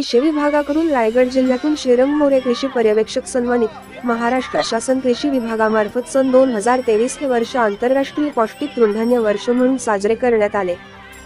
कृषी विभागाकडून रायगड जिल्ह्यातून श्रीरंग मोरे कृषी पर्यवेक्षक सन्मानित। महाराष्ट्र शासन कृषी विभागामार्फत सन 2023 हे वर्ष आंतरराष्ट्रीय पौष्टिक तृणधान्य वर्ष म्हणून साजरे करण्यात आले।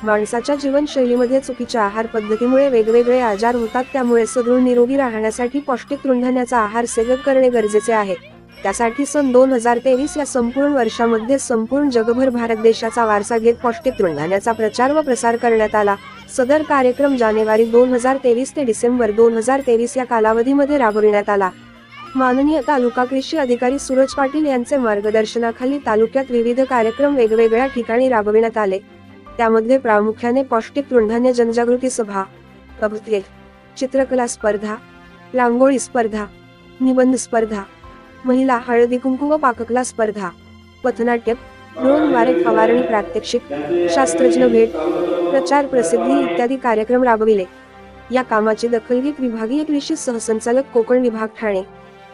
माणसाच्या जीवनशैलीमध्ये चुकीच्या आहार पद्धतीमुळे वेगवेगळे आजार होतात, त्यामुळे सदृढ निरोगी राहण्यासाठी पौष्टिक तृणधान्याचा आहार सेवन करणे गरजेचे आहे। त्यासाठी सन 2023 या संपूर्ण वर्षामध्ये संपूर्ण जगभर भारत देशाचा वारसा घेत पौष्टिक तृणधान्याचा प्रचार व प्रसार करण्यात आला। सदर कार्यक्रम जानेवारी 2023 ते डिसेंबर 2023 या कालावधीमध्ये राबविण्यात आला। माननीय तालुका कृषी अधिकारी सूरज पाटील यांचे मार्गदर्शनाखाली तालुक्यात विविध कार्यक्रम वेगवेगळ्या ठिकाणी राबविण्यात आले। त्यामध्ये प्रामुख्याने पौष्टिक तृणधान्य जनजागृती सभा, कबूतरे, चित्रकला स्पर्धा, रांगोळी स्पर्धा, निबंध स्पर्धा, महिला हळदी कुंकू व पाककला स्पर्धा, पथनाट्य, ड्रोनद्वारे फवारणी प्रात्यक्षिक, शास्त्रज्ञ भेट, प्रचार प्रसिद्धी इत्यादी कार्यक्रम राबविले। या कामाची दखल घेत विभागीय कृषी सहसंचालक कोकण विभाग ठाणे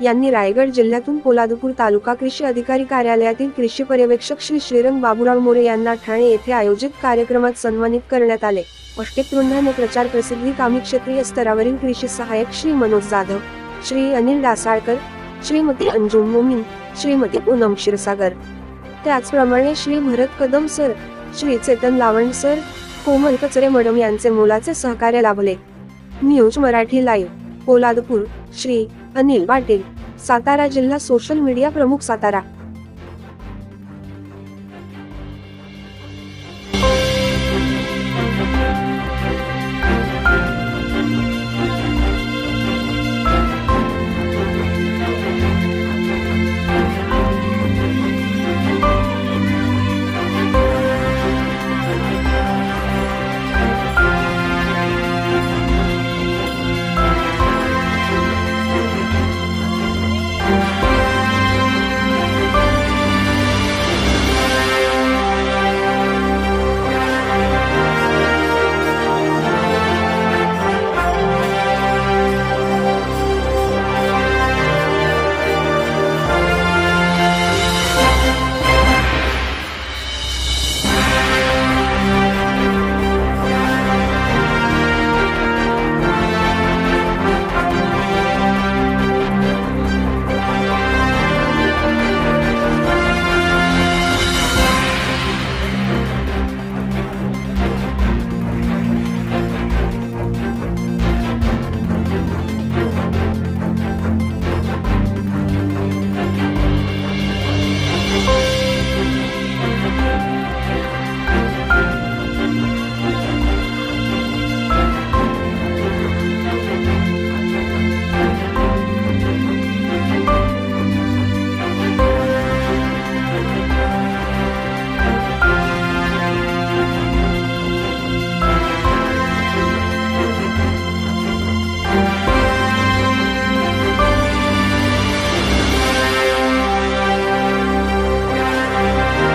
यांनी रायगड जिल्ह्यातून पोलादपूर तालुका कृषी अधिकारी कार्यालयातील कृषी पर्यवेक्षक श्री श्रीरंग बाबूराव मोरे यांना ठाणे येथे आयोजित कार्यक्रमात सन्मानित करण्यात आले। पौष्टिक तृणधान्य प्रचार प्रसिद्धी कामी क्षेत्रीय स्तरावरील कृषी सहाय्यक श्री मनोज जाधव, श्री अनिल डासाळकर, श्रीमती अंजुम मोमीन, श्रीमती पूनम क्षीरसागर, त्याचप्रमाणे श्री भरत कदम सर, श्री चेतन लावंड सर, कोमल कचरे मॅडम यांचे मोलाचे सहकार्य लाभले। न्यूज मराठी लाईव्ह, पोलादपूर, श्री अनिल पाटील, सातारा जिल्हा सोशल मीडिया प्रमुख सातारा।